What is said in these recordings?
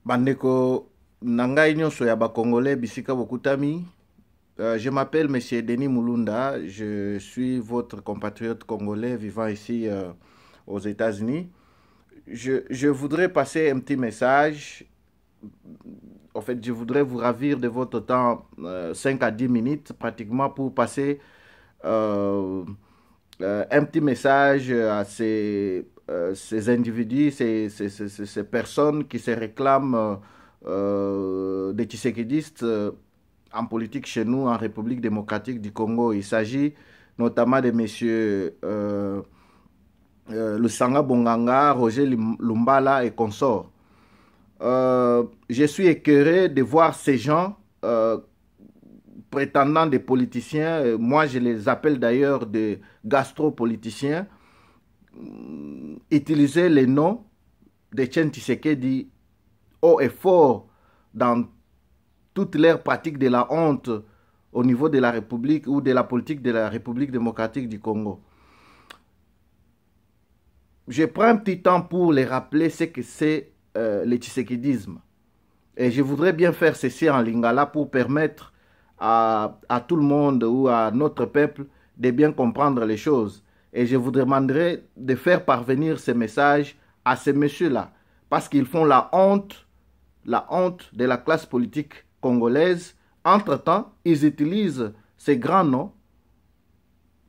Bandeko Nangai nyonso ya Congolais bisika bokutami. Je m'appelle Monsieur Denis Mulunda. Je suis votre compatriote congolais vivant ici aux États-Unis. Je voudrais passer un petit message. En fait, je voudrais vous ravir de votre temps 5 à 10 minutes pratiquement pour passer un petit message à ces individus, ces personnes qui se réclament des tshisekidistes en politique chez nous, en République démocratique du Congo. Il s'agit notamment de messieurs Lusanga Bonganga, Roger Lumbala et consorts. Je suis écœuré de voir ces gens prétendant des politiciens, moi je les appelle d'ailleurs des gastropoliticiens, utiliser les noms de Etienne Tshisekedi haut et fort dans toutes leurs pratiques de la honte au niveau de la République ou de la politique de la République démocratique du Congo. Je prends un petit temps pour les rappeler ce que c'est le tshisekidisme. Et je voudrais bien faire ceci en lingala pour permettre à tout le monde ou à notre peuple de bien comprendre les choses. Et je vous demanderai de faire parvenir ce message à ces messieurs-là, parce qu'ils font la honte de la classe politique congolaise. Entre-temps, ils utilisent ces grands noms,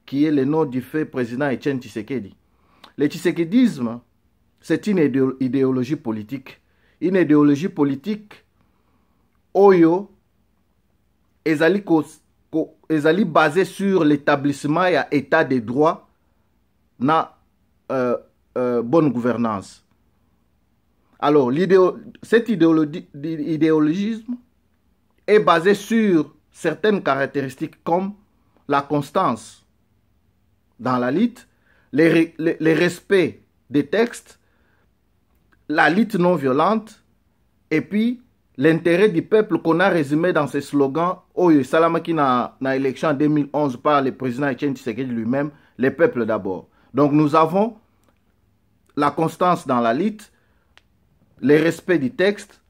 qui est le nom du fait président Etienne Tshisekedi. Le tshisekidisme, c'est une idéologie politique. Une idéologie politique, oyo, ezali basée sur l'établissement et l'état de droit na bonne gouvernance. Alors, cet idéologisme est basé sur certaines caractéristiques comme la constance dans la lutte, le respect des textes, la lutte non violente, et puis l'intérêt du peuple qu'on a résumé dans ces slogans Oyo Salamaki na élection en 2011 par le président Etienne Tshisekedi lui-même, le peuple d'abord. Donc nous avons la constance dans la lutte, le respect du texte,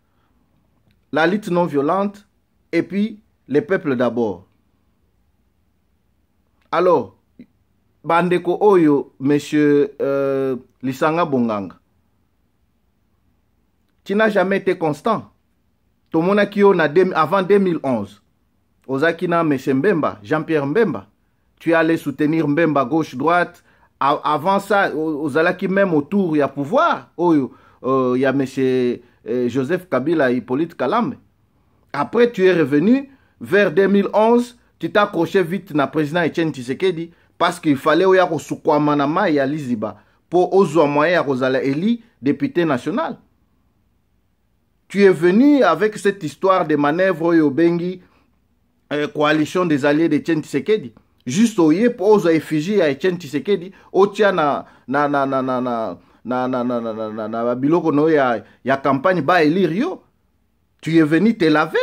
la lutte non violente, et puis le peuple d'abord. Alors, Bandeko Oyo, monsieur Lusanga Bonganga, tu n'as jamais été constant. Tout le monde qui avant 2011, Ozakina M. Mbemba, Jean-Pierre Mbemba, tu es allé soutenir Mbemba gauche-droite. Avant ça, Ozalaki même autour, il y a pouvoir. Il y a M. Joseph Kabila et Hippolyte Kalambe. Après, tu es revenu vers 2011, tu t'es accroché vite na président Etienne Tshisekedi parce qu'il fallait oya ko sukwamanama ya liziba pour ozwa moyen ya kozala eli député national. Tu es venu avec cette histoire de manœuvre au Bengi, coalition des alliés d'Etienne Tshisekedi. Juste au yé pour oser effigie à Etienne Tshisekedi, au tia na biloko no ya campagne ba élire yo. Tu es venu te laver,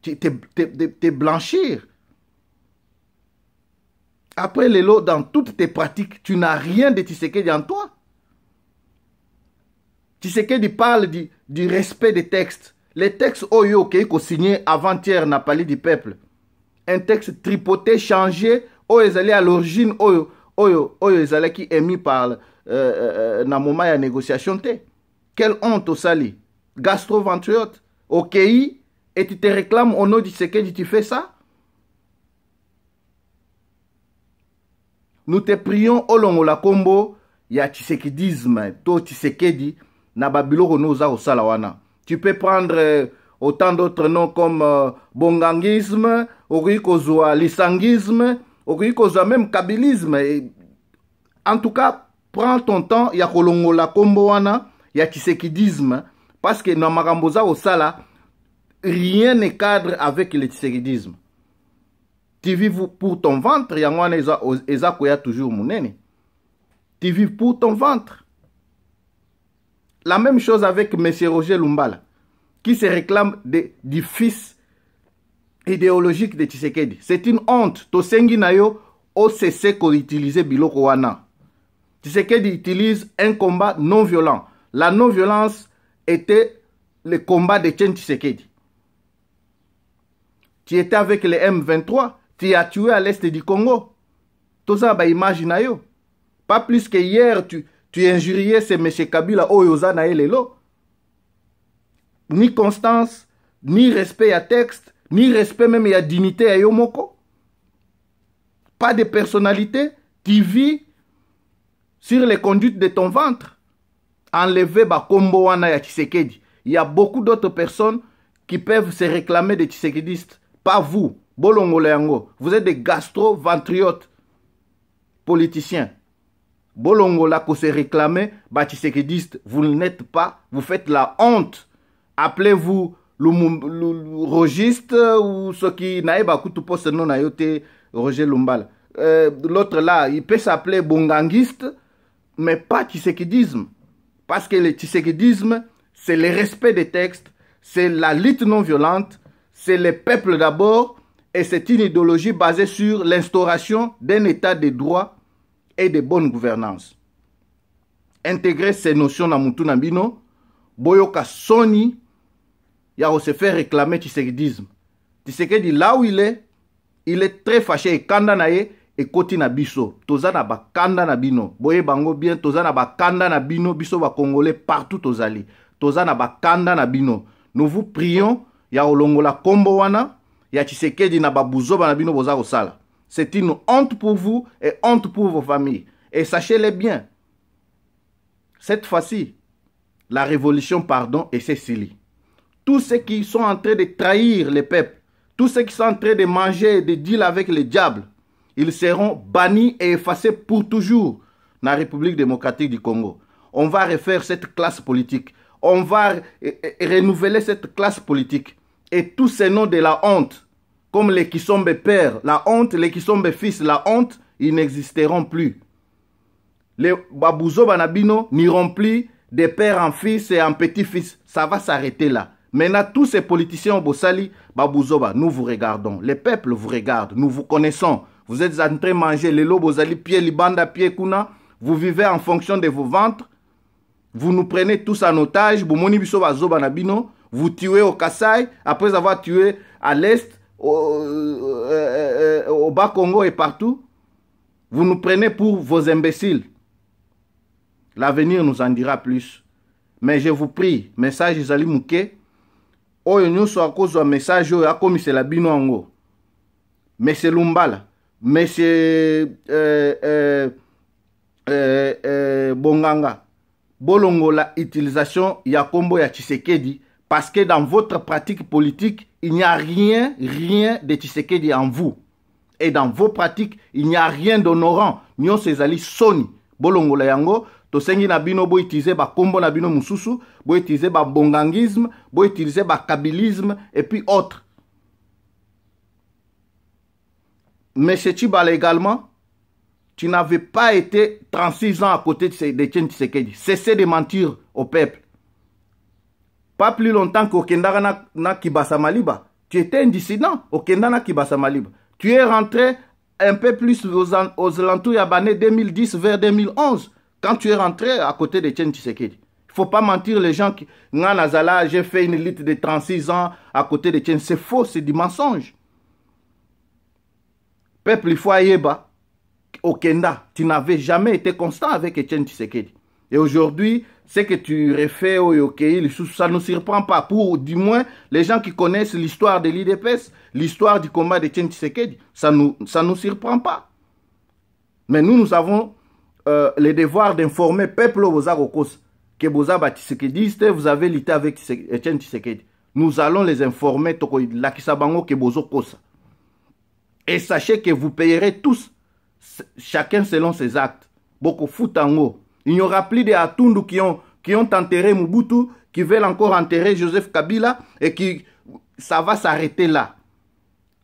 te blanchir. Après les lots, dans toutes tes pratiques, tu n'as rien de Tshisekedi en toi. Tshisekedi parle du respect des textes. Les textes Oyo qui sont signés avant-hier n'a pas du peuple. Un texte tripoté, changé, Oyo est allé à l'origine, Oyo est allé qui est émis par na moment de négociation. Quelle honte au sali. Gastroventriote, ok, et tu te réclames au nom de Tshisekedi, tu fais ça? Nous te prions au long de la combo, il y a Tshisekidisme, to Tshisekedi, na babilo noza au salawana. Tu peux prendre autant d'autres noms comme bongangisme, orikozoa lisangisme, orikozoa même kabilisme. En tout cas, prends ton temps, il y a kolongo la combo wana, il y a Tshisekidisme, parce que na makamboza au sala, rien ne cadre avec le tshisekidisme. Tu vis pour ton ventre, yangwana eza koya toujours munene. Tu vis pour ton ventre. La même chose avec M. Roger Lumbala, qui se réclame du fils idéologique de Tshisekedi. C'est une honte. Tosengi nayo OCC qu'on utilise biloko wana. Tshisekedi utilise un combat non violent. La non-violence était le combat de Etienne Tshisekedi. Tu étais avec les M23, tu as tué à l'est du Congo. Tout ça, imagine. Pas plus que hier, tu injuriais ce M. Kabila, Oyoza Naelelo. Ni constance, ni respect à texte, ni respect même à dignité à Yomoko. Pas de personnalité, tu vis sur les conduites de ton ventre. Enlever Bakombo Wana ya Tshisekedi. Il y a beaucoup d'autres personnes qui peuvent se réclamer des Tshisekedistes. Pas vous, Bolongo Leango. Vous êtes des gastro-ventriotes politiciens. Bolongo là qu'on se réclamer, Tshisekedistes, vous n'êtes pas, vous faites la honte. Appelez-vous le rogiste ou ceux qui n'aient pas tout poste non ayote Roger Lumbala. L'autre là, il peut s'appeler bonganguiste, mais pas Tshisekedisme. Parce que le Tshisekedisme, c'est le respect des textes, c'est la lutte non violente, c'est le peuple d'abord, et c'est une idéologie basée sur l'instauration d'un état de droit et de bonne gouvernance. Intégrer ces notions dans Moutou Nambino, Boyoka Soni, ya se fait réclamer Tshisekedisme. Tshisekedi, là où il est très fâché et kanda nae et koti na biso. Toza na ba kanda na bino. Boye bango bien, toza na ba kanda na bino, biso ba Congolais partout tozali. Toza na ba kanda na bino. Nous vous prions, ya olongola kombo wana, ya Tshisekedi na ba buzoba na bino boza kosala. C'est une honte pour vous et honte pour vos familles. Et sachez-le bien, cette fois-ci, la révolution, pardon, est Cécilie. Tous ceux qui sont en train de trahir les peuples, tous ceux qui sont en train de manger et de deal avec les diables, ils seront bannis et effacés pour toujours dans la République démocratique du Congo. On va refaire cette classe politique. On va renouveler cette classe politique. Et tous ces noms de la honte, comme les Kisombe pères, la honte, les Kisombe fils, la honte, ils n'existeront plus. Les Babouzo Banabino n'iront plus de père en fils et en petit-fils. Ça va s'arrêter là. Maintenant, tous ces politiciens au Bossali, Babouzoba, nous vous regardons. Les peuples vous regardent. Nous vous connaissons. Vous êtes en train de manger les lobozali, pied libanda, pied kuna. Vous vivez en fonction de vos ventres. Vous nous prenez tous en otage. Vous tuez au Kassai. Après avoir tué à l'Est, au Bas-Congo et partout. Vous nous prenez pour vos imbéciles. L'avenir nous en dira plus. Mais je vous prie, message Isali Mouké. Oyo nyonso à cause d'un message oyo akomi la bino ango. Monsieur Lumbala, Monsieur Bonganga, bolongo la utilisation ya kombo ya Tshisekedi parce que dans votre pratique politique, il n'y a rien de Tshisekedi en vous. Et dans vos pratiques, il n'y a rien d'honorant. Nyon sezali soni. Bolongo la yango, to sengi na bino bo utiliser ba kombo na bino mususu, bo utiliser ba bongangisme, bo utiliser ba kabilisme et puis autres. Mais Chibala également, tu n'avais pas été 36 ans à côté de Etienne Tshisekedi. Cessez de mentir au peuple. Pas plus longtemps qu'au Kendara na Kibasa Maliba. Tu étais un dissident au Kendara na Kibasa Maliba. Tu es rentré un peu plus aux alentours yabanais 2010 vers 2011. Quand tu es rentré à côté de Etienne Tshisekedi. Il ne faut pas mentir les gens qui... J'ai fait une lutte de 36 ans à côté de Etienne. C'est faux, c'est du mensonge. Peuple, il faut Ayeba, au Kenda, tu n'avais jamais été constant avec Etienne Tshisekedi. Et aujourd'hui, ce que tu refais au Yokeil, ça ne nous surprend pas. Pour du moins les gens qui connaissent l'histoire de l'IDPS, l'histoire du combat d'Etienne Tshisekedi, ça nous surprend pas. Mais nous avons le devoir d'informer peuple Bozarokos que Bozaba Tshisekediste, vous avez lutté avec Etienne Tshisekedi. Nous allons les informer la Kisabango que Bozokosa. Et sachez que vous payerez tous, chacun selon ses actes. Beaucoup foutango. Il n'y aura plus de Atundu qui ont enterré Mobutu, qui veulent encore enterrer Joseph Kabila, et qui, ça va s'arrêter là.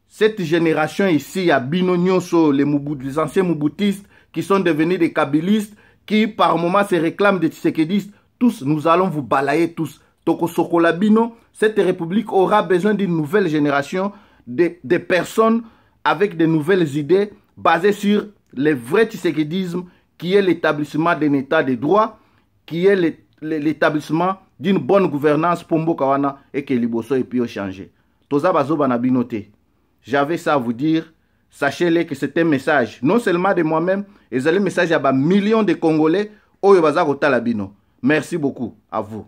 Cette génération ici, à Bino Nyonso, les anciens Mobutistes, qui sont devenus des Kabilistes, qui par moment se réclament des Tshisekedistes, tous, nous allons vous balayer tous. Toko Sokola Bino, cette république aura besoin d'une nouvelle génération, de personnes avec de nouvelles idées basées sur le vrai tshisekédisme qui est l'établissement d'un état de droit, qui est l'établissement d'une bonne gouvernance pour mboka wana et que liboso et puis changer. Toza bazoba na binote. J'avais ça à vous dire. Sachez-le que c'est un message, non seulement de moi-même, et c'est un message à millions de Congolais. Oyo baza kotala bino. Merci beaucoup à vous.